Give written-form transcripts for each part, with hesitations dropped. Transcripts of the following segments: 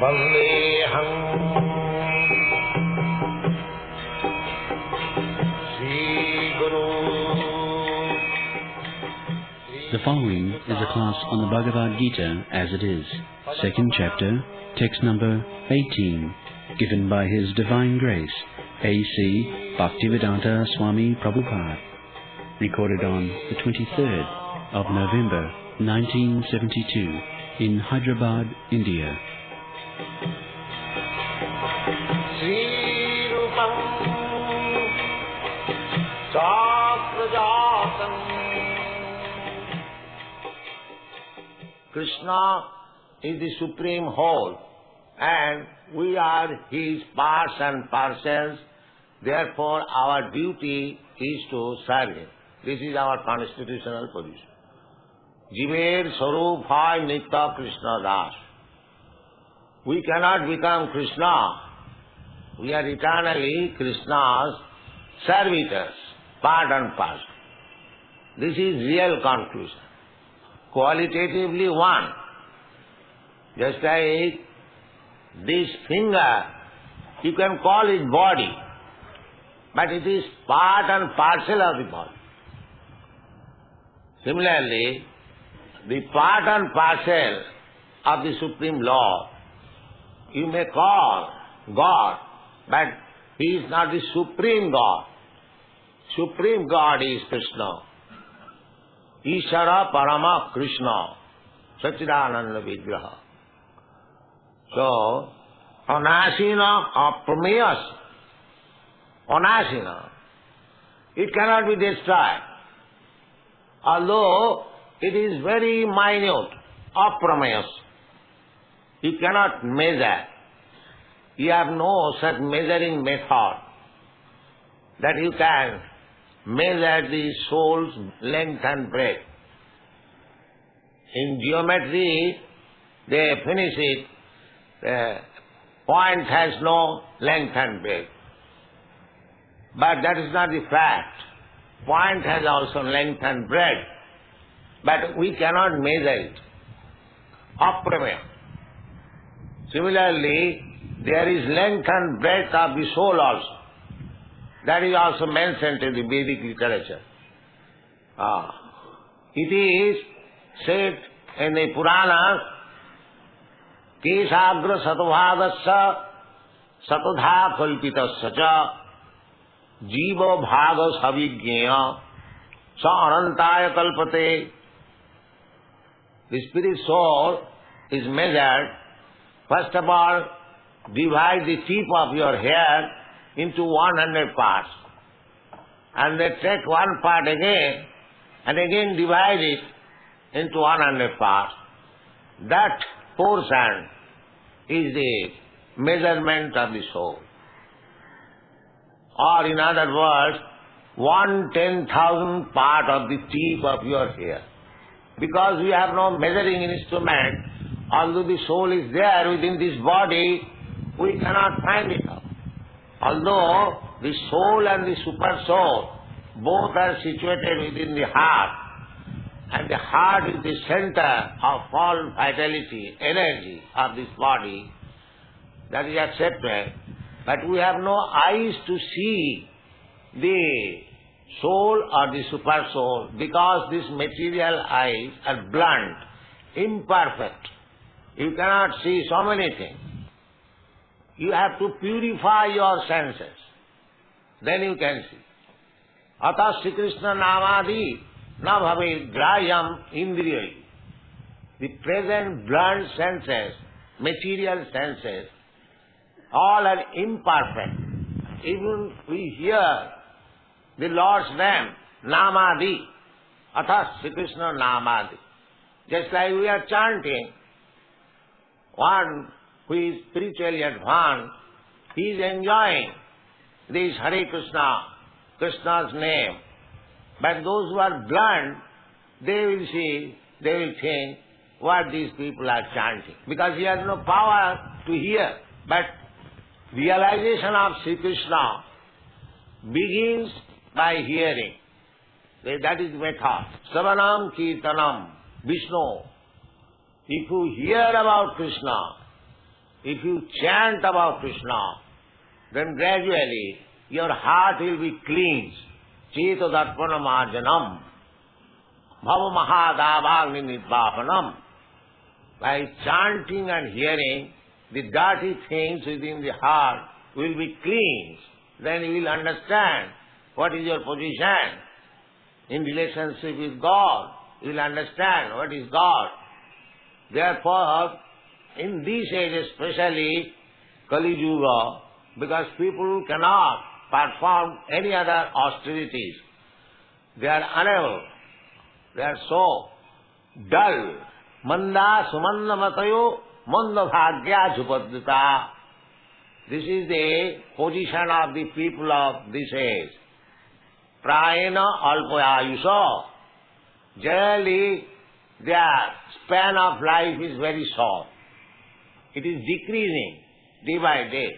Vandeham Sri Guru. The following is a class on the Bhagavad Gita as it is, second chapter, text number 18, given by His Divine Grace, A.C. Bhaktivedanta Swami Prabhupada, recorded on the 23rd of November 1972 in Hyderabad, India. Sri Rupam Chakrajatam. Krishna is the supreme whole, and we are His parts and parcels. Therefore, our duty is to serve Him. This is our constitutional position. Jiver Sarup Hai Nitya Krishna Das. We cannot become Krishna. We are eternally Krishna's servitors, part and parcel. This is real conclusion. Qualitatively one. Just like this finger, you can call it body, but it is part and parcel of the body. Similarly, the part and parcel of the Supreme Lord, you may call God, but He is not the Supreme God. Supreme God is Krishna. Ishara Parama Krishna, Satchidananda Vigraha. So, Anasina Aprameyas, Anasina, it cannot be destroyed. Although it is very minute, Aprameyas, you cannot measure. You have no such measuring method that you can measure the soul's length and breadth. In geometry, they finish it. The point has no length and breadth. But that is not the fact. Point has also length and breadth. But we cannot measure it. Aprameya. Similarly, there is length and breadth of the soul also. That is also mentioned in the Vedic literature. It is said in the Puranas, Kesagra Satvadasya Satudha Kalpitasya Cha Jiva Bhaga Savigneya Sa Anantaya Kalpate. The spirit soul is measured. First of all, divide the tip of your hair into 100 parts. And then take one part again, and again divide it into 100 parts. That portion is the measurement of the soul. Or in other words, 1/10,000th part of the tip of your hair. Because we have no measuring instrument, although the soul is there within this body, we cannot find it out. Although the soul and the super soul both are situated within the heart, and the heart is the center of all vitality, energy of this body, that is accepted. But we have no eyes to see the soul or the super soul, because these material eyes are blunt, imperfect. You cannot see so many things. You have to purify your senses. Then you can see. Atas Sri Krishna Namadi na bhave grayam indriyai. The present blunt senses, material senses, all are imperfect. Even we hear the Lord's name, Namadi, Atas Sri Krishna Namadi. Just like we are chanting, one who is spiritually advanced, he is enjoying this Hare Krishna, Krishna's name. But those who are blunt, they will see, they will think what these people are chanting. Because he has no power to hear. But realization of Sri Krishna begins by hearing. That is method. Savanam Kirtanam Vishnu. If you hear about Krishna, if you chant about Krishna, then gradually your heart will be cleansed. Cheto darpana marjanam, bhava mahadavagni nidvapanam. By chanting and hearing, the dirty things within the heart will be cleansed. Then you will understand what is your position in relationship with God. You will understand what is God. Therefore, in this age especially, Kali Yuga, because people cannot perform any other austerities, they are unable, they are so dull. Manda sumanda matayo manda bhagya jupadita. This is the position of the people of this age. Prayena alpayayusa. Generally, their span of life is very short. It is decreasing day by day.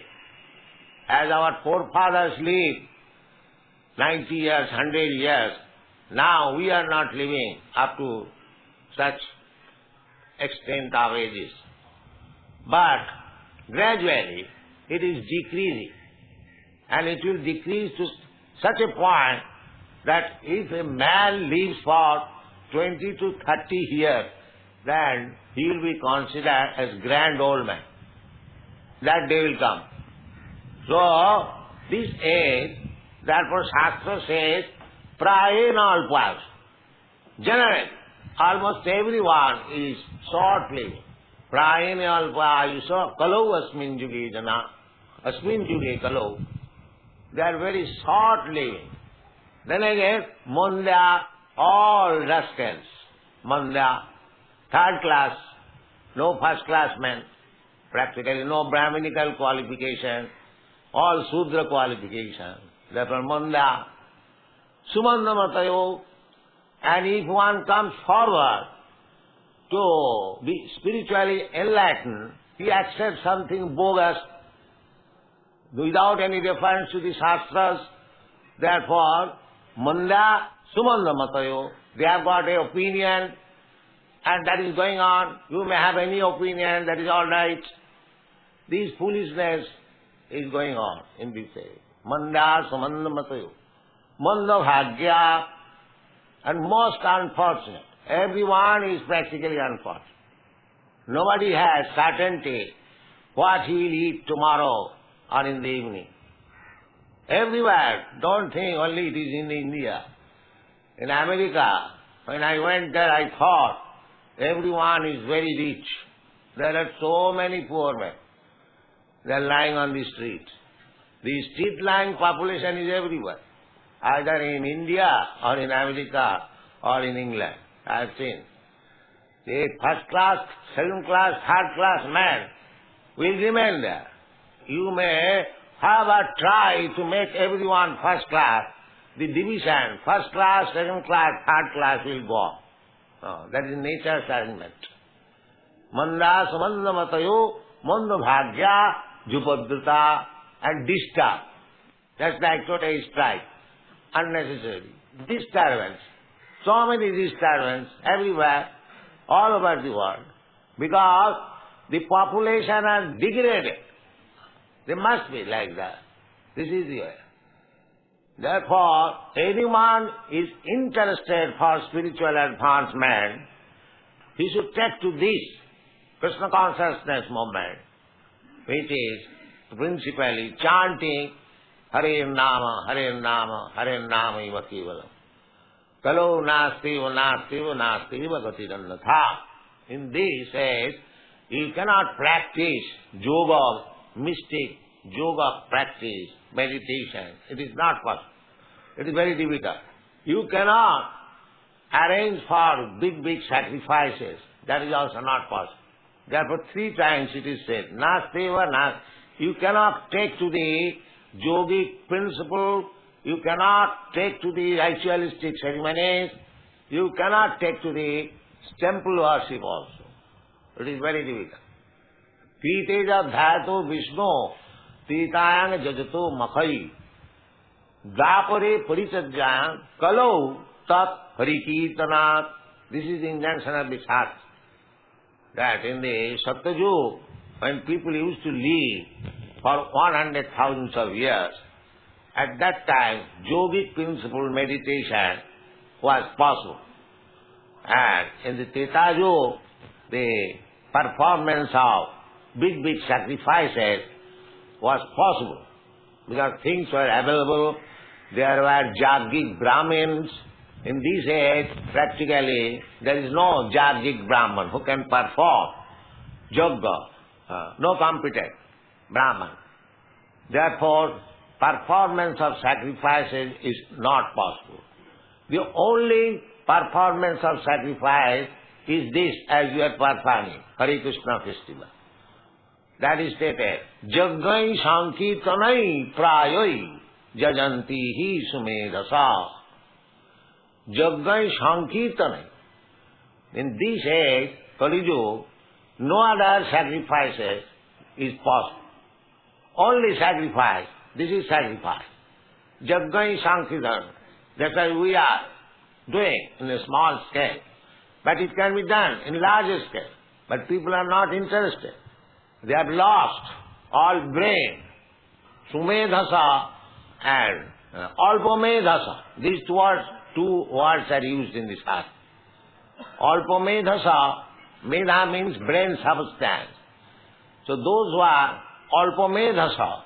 As our forefathers lived 90 years, 100 years, now we are not living up to such extent of ages. But gradually it is decreasing, and it will decrease to such a point that if a man lives for 20 to 30 years, then he will be considered as grand old man. That day will come. So, this age, therefore Shastra says, prayena alpas. Generally, almost everyone is short living. Prayena alpayusa kalau asmin juge jana. Asmin juge kalau. They are very short living. Then again, manda, all rascals. Manda, third class, no first class men, practically no Brahminical qualification, all Sudra qualification. Therefore, manda, sumanda matayo. And if one comes forward to be spiritually enlightened, he accepts something bogus without any reference to the Shastras. Therefore, manda, sumanda matayo. They have got an opinion, and that is going on. You may have any opinion, that is all right. This foolishness is going on in this age. Manda, sumanda matayo. Manda bhagya. And most unfortunate. Everyone is practically unfortunate. Nobody has certainty what he will eat tomorrow or in the evening. Everywhere, don't think only it is in India. In America, when I went there, I thought everyone is very rich. There are so many poor men. They are lying on the street. The street-lying population is everywhere, either in India or in America or in England. I have seen. The first class, second class, third class man will remain there. You may have a try to make everyone first class. The division, first class, second class, third class will go on. No, that is nature's arrangement. Manda sumanda matayo, manda bhagya, jupadrita, and disturb. Just like today strike. Unnecessary. Disturbance. So many disturbance everywhere, all over the world, because the population are degraded. They must be like that. This is the way. Therefore, anyone is interested for spiritual advancement, he should take to this Krishna consciousness movement, which is principally chanting Hare Nama, Hare Nama, Hare Nama iva kevalam. Kalo nastiva, nastiva, nastiva gatiranatha. In this says, you cannot practice yoga, mystic yoga practice, meditation. It is not possible. It is very difficult. You cannot arrange for big, big sacrifices. That is also not possible. Therefore, 3 times it is said, nastiva, nas. You cannot take to the yogic principle, you cannot take to the ritualistic ceremonies, you cannot take to the temple worship also. It is very difficult. Piteja dhayato Vishnu, titayang jajato makhai, dapare parichajyang, kalau tat harikirtanat. This is the injunction of the Shastra. that in the Satyajug, when people used to live for 100,000 of years, at that time, yogic principle meditation was possible. And in the Treta Yuga, the performance of big sacrifices was possible because things were available. There were Jaggic Brahmins. In this age, practically, there is no Jaggic Brahman who can perform yoga, no competent Brahman. Therefore, performance of sacrifices is not possible. The only performance of sacrifice is this, as you are performing, Hare Krishna festival. That is stated, Jaggai Sankirtanai Prayai Jajanti Hi Sumedasa. Jaggai Sankirtanai. In this age, Kali Yuga, no other sacrifices is possible. Only sacrifice. This is sacrifice. Jaggai Sankirtanai. That's why we are doing in a small scale. But it can be done in larger scale. But people are not interested. They have lost all brain. Sumedhasa and Alpamedhasa. These two words are used in this art. Alpamedhasa, medha means brain substance. So those who are Alpamedhasa,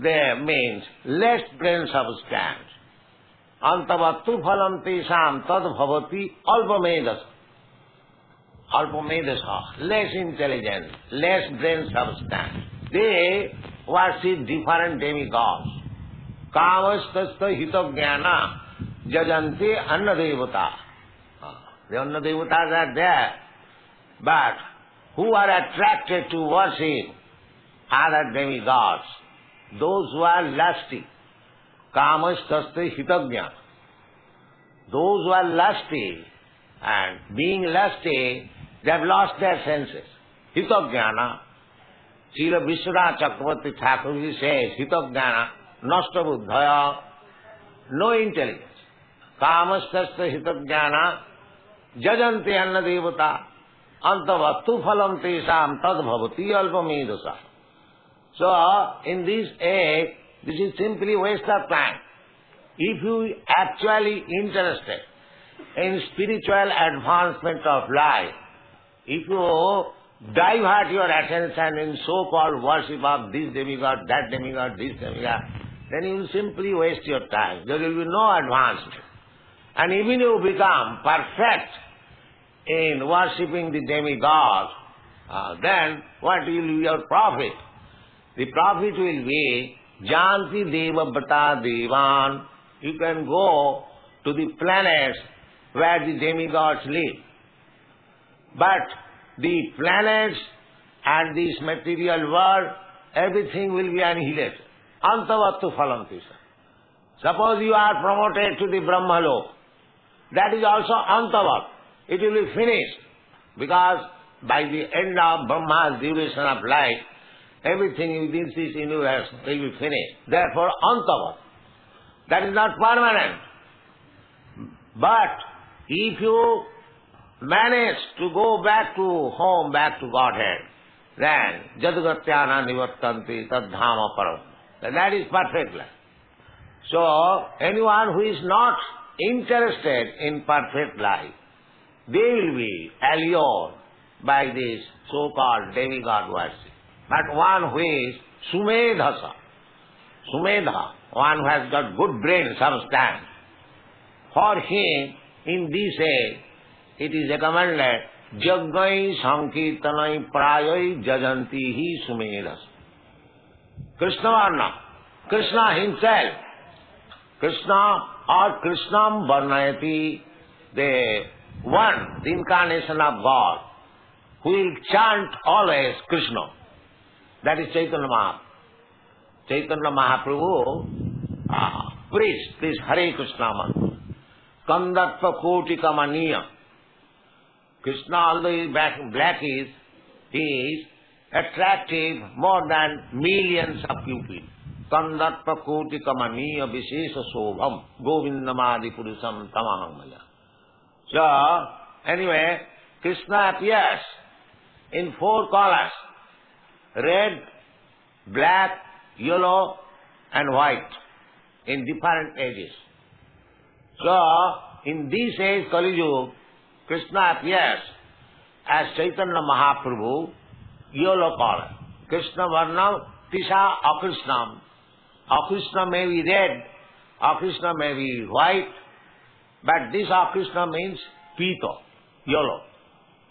they means less brain substance. Antavattu phalam tesam tad bhavati alpamedhasa. Alpamedhasa, less intelligence, less brain substance. They worship different demigods. Kamastasta hitagyana jajante annadevata. The annadevatas are there, but who are attracted to worship other demigods? Those who are lusty. Kamastasta hitagya. Those who are lusty, and being lusty, they have lost their senses. Hitagyana. Srila Vishwanath Chakravarti Thakurji says, Hitagyana, nasta buddhaya, no intelligence. Kamastasya hitagyana, jajanti annadevata, antavattu phalam tesam tad bhavati alpamedasa. So, in this age, this is simply waste of time. If you actually interested in spiritual advancement of life, if you divert your attention in so-called worship of this demigod, that demigod, this demigod, then you will simply waste your time. There will be no advancement. And even you become perfect in worshipping the demigod, then what will be your profit? The profit will be Janti Deva Bata Devan. You can go to the planets where the demigods live. But the planets and this material world, everything will be annihilated. Antavattu phalam tisa. Suppose you are promoted to the Brahmalok. That is also antavat. It will be finished. Because by the end of Brahma's duration of life, everything within this universe will be finished. Therefore, antavat. That is not permanent. But if you manage to go back to home, back to Godhead, then jadagatyana nivattanti tadhama param. That is perfect life. So, anyone who is not interested in perfect life, they will be allured by this so-called demigod worship. But one who is sumedhasa, sumedha, one who has got good brain substance, for him, in this age, it is recommended, Jaggai Sankirtanai Prayai Jajanti Hi Sumedhas. Krishna Varna, Krishna himself, Krishna or Krishnam Varnayati, the one, the incarnation of God, who will chant always Krishna. That is Chaitanya Mahaprabhu. Chaitanya Mahaprabhu preached this Hare Krishna mantra. Kandatva Koti Kamaniya. Krishna, although he is black, he is attractive more than millions of pupils. Kandatva Koti Kamaniya Vishesha Sobham Govindamadi Purusam Tamaham Maya. So, anyway, Krishna appears in 4 colors: red, black, yellow and white, in different ages. So, in this age, Kali Yuga, Krishna appears as Chaitanya Mahaprabhu, yellow color. Krishna Varnam, Tisha Akrishnam. Akrishna may be red, Akrishna may be white, but this Akrishna means Pito, yellow.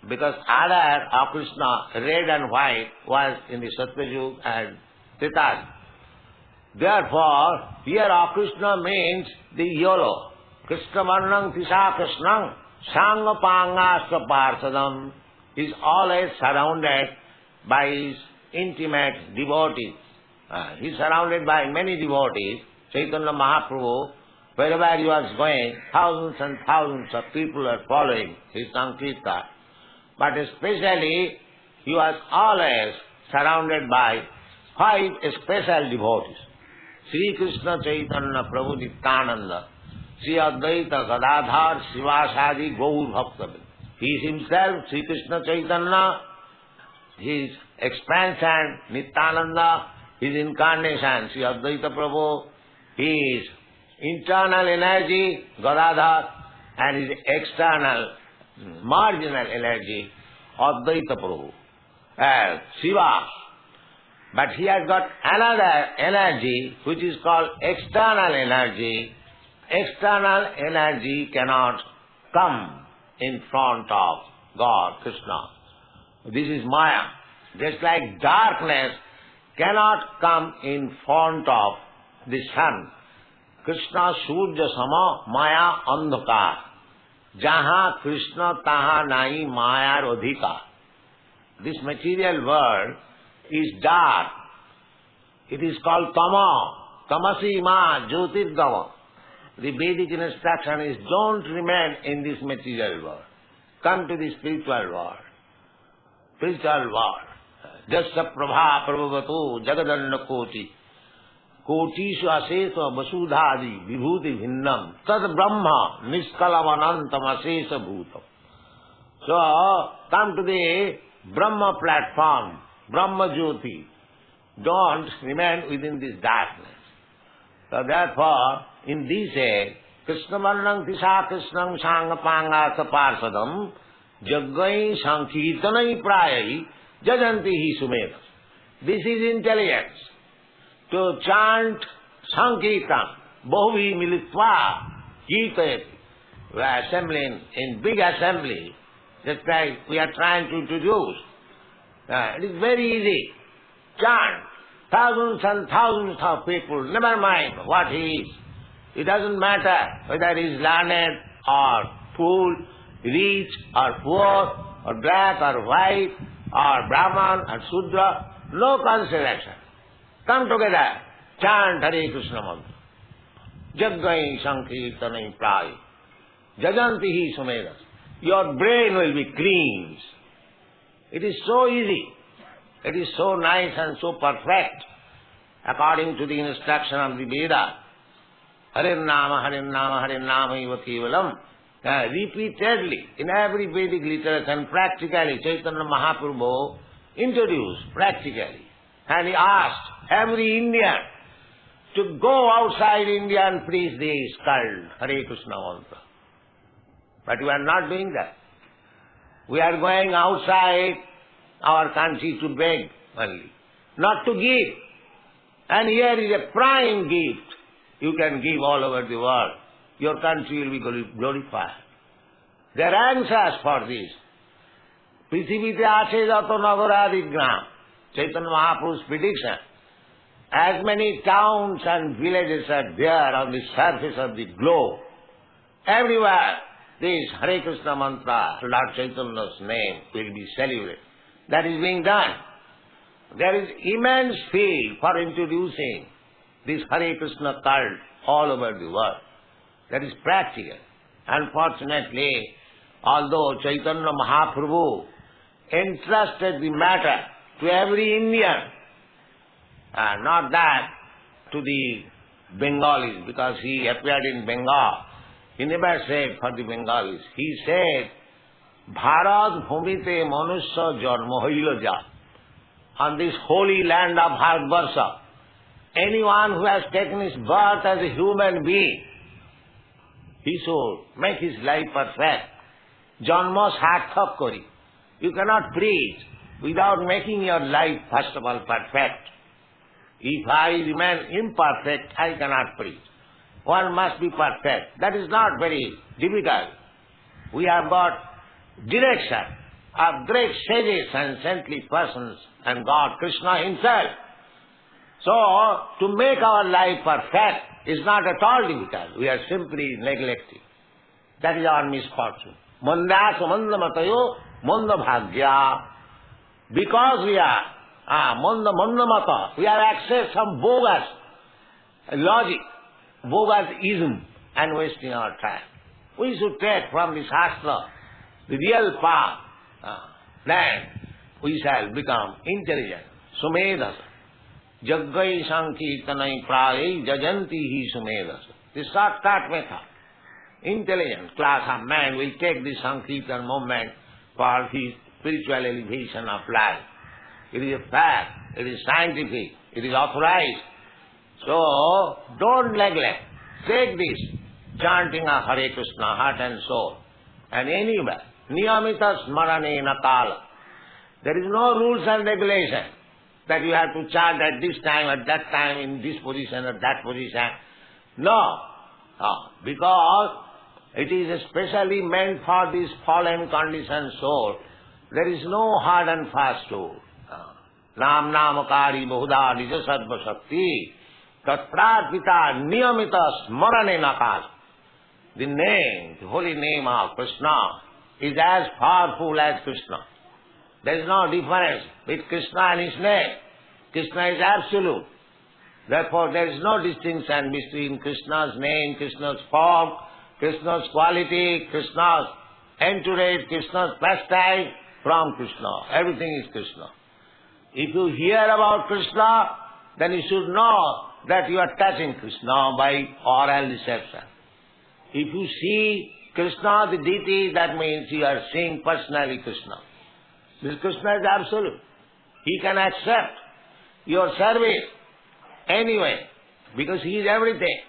Because other Akrishna, red and white, was in the Satyayuga and Treta. Therefore, here Akrishna means the yellow. Krishna Varnam Tisha Krishnam Sangha Pangasya Parsadam is always surrounded by his intimate devotees. He is surrounded by many devotees. Chaitanya Mahaprabhu, wherever he was going, thousands and thousands of people are following his Sankirtan. But especially, he was always surrounded by 5 special devotees. Sri Krishna Chaitanya Prabhu Nityananda, Sri Advaita Gadadhar Sivasadi Gaur Bhaktavid. He is himself, Sri Krishna Chaitanya, his expansion, Nityananda, his incarnation, Sri Advaita Prabhu, his internal energy, Gadadhar, and his external, marginal energy, Advaita Prabhu, Shiva. But he has got another energy which is called external energy. External energy cannot come in front of God, Krishna. This is Maya. Just like darkness cannot come in front of the sun. Krishna Surya Sama Maya Andhakar. Jaha Krishna taha nahi Maya Rodhika. This material world is dark. It is called Tama. Tamasi ma Jyotirgama. The Vedic instruction is don't remain in this material world. Come to the spiritual world. Spiritual world. Jasya prabha prabhavatu jagadanna koti. Kotishu asesa vasudhadi vibhuti bhinnam. Tad brahma niskalamanantam asesa bhutam. So, come to the Brahma platform. Brahma Jyoti. Don't remain within this darkness. So therefore, in this age, Krishna Varnam Tisha Krishnam Sangha Pangasa Parsadam Jaggai Sankirtanai Prayai Jajanti Hi Sumedas. This is intelligence. To chant Sankirtan, Bahuvi Militva Kirtayati. We are assembling in big assembly, just like we are trying to introduce. It is very easy. Chant. Thousands and thousands of people, never mind what he is. It doesn't matter whether he is learned or fool, rich or poor, or black or white, or Brahman or Sudra. No consideration. Come together. Chant Hare Krishna mantra. Jaggai Sankirtanai Prai. Jajanti Hi Sumedas. Your brain will be cleansed. It is so easy. It is so nice and so perfect, according to the instruction of the Veda. Harinama, Harinama, Harinama iva kevalam. Repeatedly, in every Vedic literature and practically, Chaitanya Mahaprabhu introduced practically. And he asked every Indian to go outside India and preach the cult Hare Krishna mantra. But we are not doing that. We are going outside our country to beg only, not to give. And here is a prime gift you can give all over the world. Your country will be glorified. They are anxious for this. Prithivite ashe jato nagaradigram. Chaitanya Mahaprabhu's prediction. As many towns and villages are there on the surface of the globe, everywhere this Hare Krishna mantra, Lord Chaitanya's name, will be celebrated. That is being done. There is immense field for introducing this Hare Krishna cult all over the world. That is practical. Unfortunately, although Chaitanya Mahaprabhu entrusted the matter to every Indian, not that to the Bengalis, because he appeared in Bengal. He never said for the Bengalis. He said Bharat bhumite manusya janma hoilo ja. On this holy land of Bharatvarsha, anyone who has taken his birth as a human being, he should make his life perfect. Janma sarthak kori. You cannot preach without making your life first of all perfect. If I remain imperfect, I cannot preach. One must be perfect. That is not very difficult. We have got direction of great sages and saintly persons and God, Krishna himself. So, to make our life perfect is not at all difficult. We are simply neglecting. That is our misfortune. Mandasa mandamatayo mandabhagya. Because we are mandamata, we have access some bogus logic, bogus ism, and wasting our time. We should take from the Shastra the real path. Then we shall become intelligent. Sumedasa. Jaggai sankirtanai prayai jajanti hi sumedasa. The shortcut method. Intelligent class of man will take this sankirtan movement for his spiritual elevation of life. It is a fact, it is scientific, it is authorized. So, don't neglect. Take this chanting of Hare Krishna, heart and soul, and anywhere. Niyamita smarane nakala. There is no rules and regulation that you have to chant at this time, at that time, in this position, at that position. No. Because it is especially meant for this fallen conditioned soul. There is no hard and fast rule. Nam namakari bahuda nija sarva shakti tat prarpita niyamita smarane nakala. The name, the holy name of Krishna is as powerful as Krishna. There is no difference with Krishna and his name. Krishna is absolute. Therefore, there is no distinction between Krishna's name, Krishna's form, Krishna's quality, Krishna's entourage, Krishna's pastime from Krishna. Everything is Krishna. If you hear about Krishna, then you should know that you are touching Krishna by oral reception. If you see Krishna, the deity, that means you are seeing personally Krishna. This Krishna is absolute. He can accept your service anyway, because he is everything.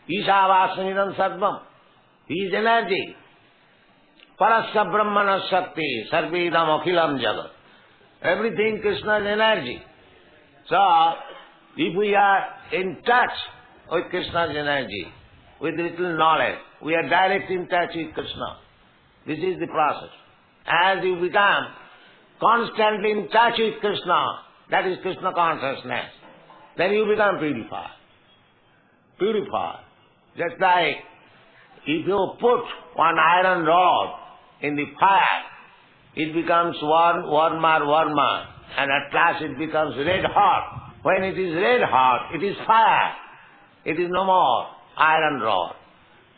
Ishavasanidan Sarvam. He is energy. Parasya Brahmana Shakti, Sarvedam Akhilam Jagat. Everything Krishna is energy. So, if we are in touch with Krishna's energy, with little knowledge, we are direct in touch with Krishna. This is the process. As you become constantly in touch with Krishna, that is Krishna consciousness, then you become purified. Purified. Just like if you put one iron rod in the fire, it becomes warmer, and at last it becomes red hot. When it is red hot, it is fire. It is no more iron rod.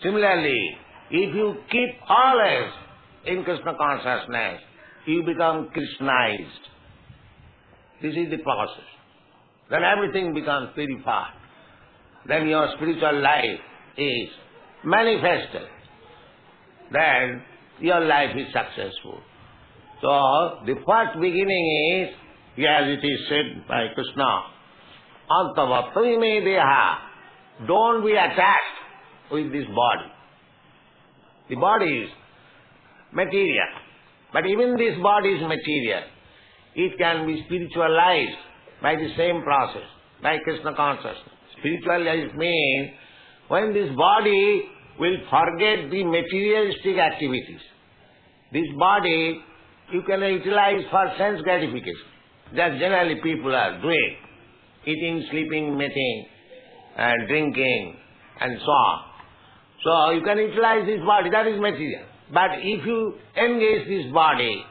Similarly, if you keep always in Krishna consciousness, you become Krishnized. This is the process. Then everything becomes purified. Then your spiritual life is manifested. Then your life is successful. So, the first beginning is, as it is said by Krishna, Antavattami me deha. Don't be attached with this body. The body is material. But even this body is material. It can be spiritualized by the same process, by Krishna consciousness. Spiritualized means when this body will forget the materialistic activities. This body you can utilize for sense gratification. That generally people are doing. Eating, sleeping, mating, and drinking, and so on. So you can utilize this body, that is material. But if you engage this body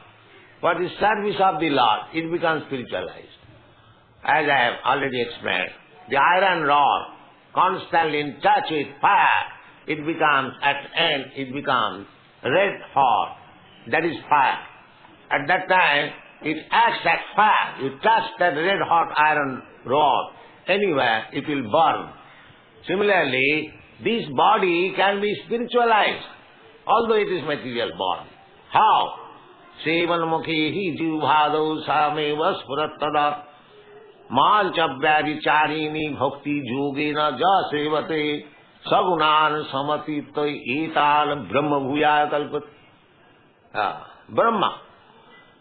for the service of the Lord, it becomes spiritualized. As I have already explained, the iron rod, constantly in touch with fire, it becomes, at end, it becomes red hot. That is fire. At that time, it acts as fire. You touch that red hot iron rod anywhere, it will burn. Similarly, this body can be spiritualized, although it is material body. How? Sevanmukhi jivhadau sameva spurattada manchavyaricharini bhakti yogena ja sevate sagunan samatittai etal brahma bhuyaya kalpat. Brahma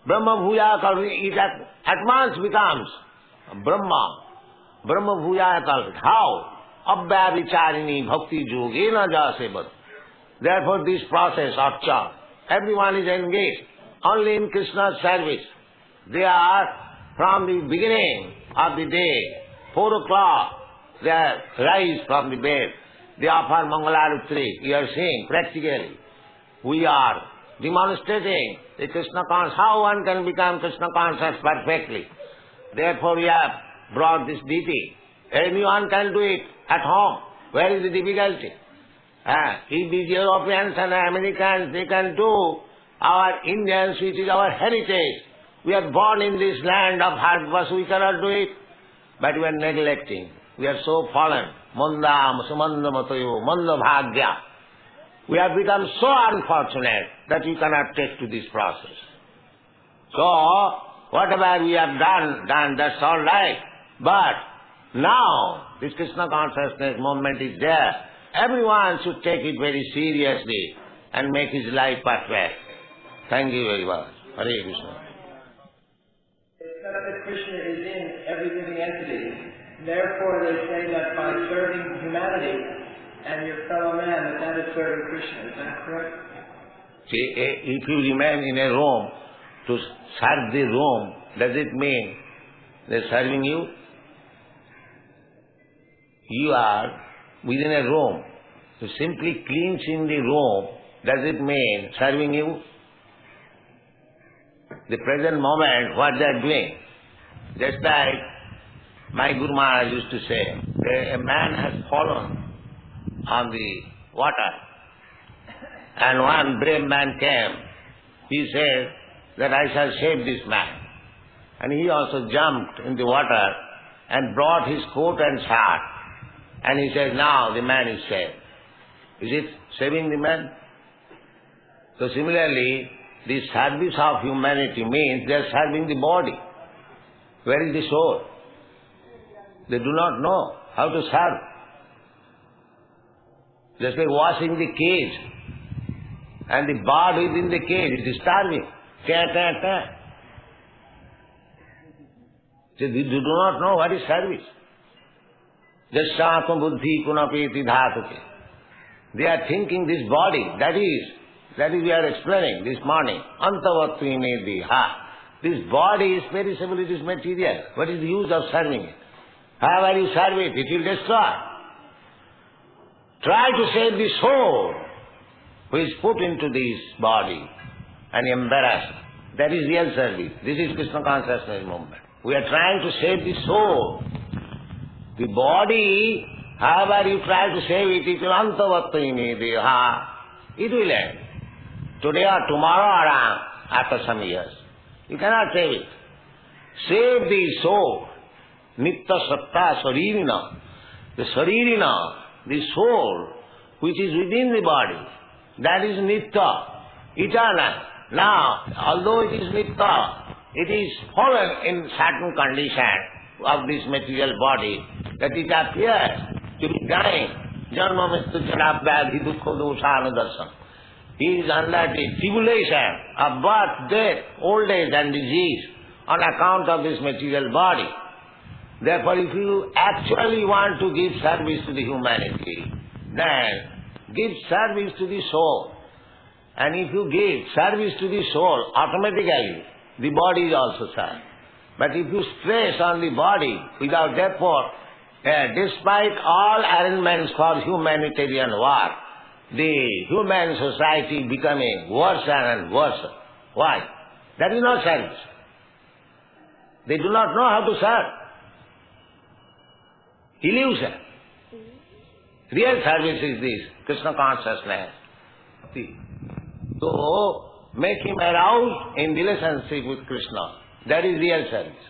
bhuyaya kalpat, it at once becomes Brahma bhuyaya kalpat. How? Abhyaricharini bhakti yogena ja sevate. Therefore this process of chant, everyone is engaged only in Krishna's service. They are from the beginning of the day, 4 o'clock, they rise from the bed. They offer Mangalarutri. You are seeing practically. We are demonstrating the Krishna consciousness, how one can become Krishna conscious perfectly. Therefore we have brought this deity. Anyone can do it at home. Where is the difficulty? If these Europeans and Americans, they can do, our Indians, which is our heritage, we are born in this land of Bharatvarsha, we cannot do it. But we are neglecting. We are so fallen. Manda sumanda matayo, manda bhagya. We have become so unfortunate that we cannot take to this process. So, whatever we have done, that's all right. But now, this Krishna consciousness movement is there. Everyone should take it very seriously and make his life perfect. Thank you very much. Hare Krishna. It's not that Krishna is in every living entity. Therefore, they say that by serving humanity and your fellow man, that is serving Krishna. Is that correct? See, if you remain in a room to serve the room, does it mean they're serving you? You are within a room. To simply cleansing the room, does it mean serving you? The present moment, what they are doing. Just like my Guru Maharaj used to say, a man has fallen on the water, and one brave man came. He said that I shall save this man. And he also jumped in the water and brought his coat and shirt. And he said, now the man is saved. Is it saving the man? So similarly, the service of humanity means they are serving the body. Where is the soul? They do not know how to serve. Just like washing the cage. And the bird within the cage, it is starving. So they do not know what is service. Jasyatam buddhi punapeti dhatuke. They are thinking this body, that is we are explaining this morning. Antavatri nedhi. This body is perishable, it is material. What is the use of serving it? However you serve it, it will destroy. Try to save the soul who is put into this body and embarrassed. That is real service. This is Krishna consciousness movement. We are trying to save the soul. The body, however you try to save it, it will antavatini deha. It will end. Today or tomorrow or after some years. You cannot save it. Save the soul. Nitta satta saririna. The saririna, the soul, which is within the body, that is nitta, eternal. Now, although it is nitta, it is fallen in certain condition of this material body, that it appears to be dying. Janma mrityu jara vyadhi dukkha dosana darsana. He is under the tribulation of birth, death, old age and disease on account of this material body. Therefore, if you actually want to give service to the humanity, then give service to the soul. And if you give service to the soul, automatically the body is also served. But if you stress on the body without therefore, despite all arrangements for humanitarian work, the human society becoming worse and worse. Why? That is not service. They do not know how to serve. Illusion. Real service is this, Krishna consciousness. See. So, make him aroused in relationship with Krishna. That is real service.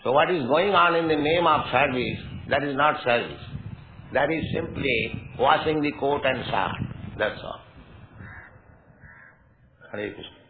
So what is going on in the name of service, that is not service. That is simply washing the coat and shirt. That's all. Hare Krishna.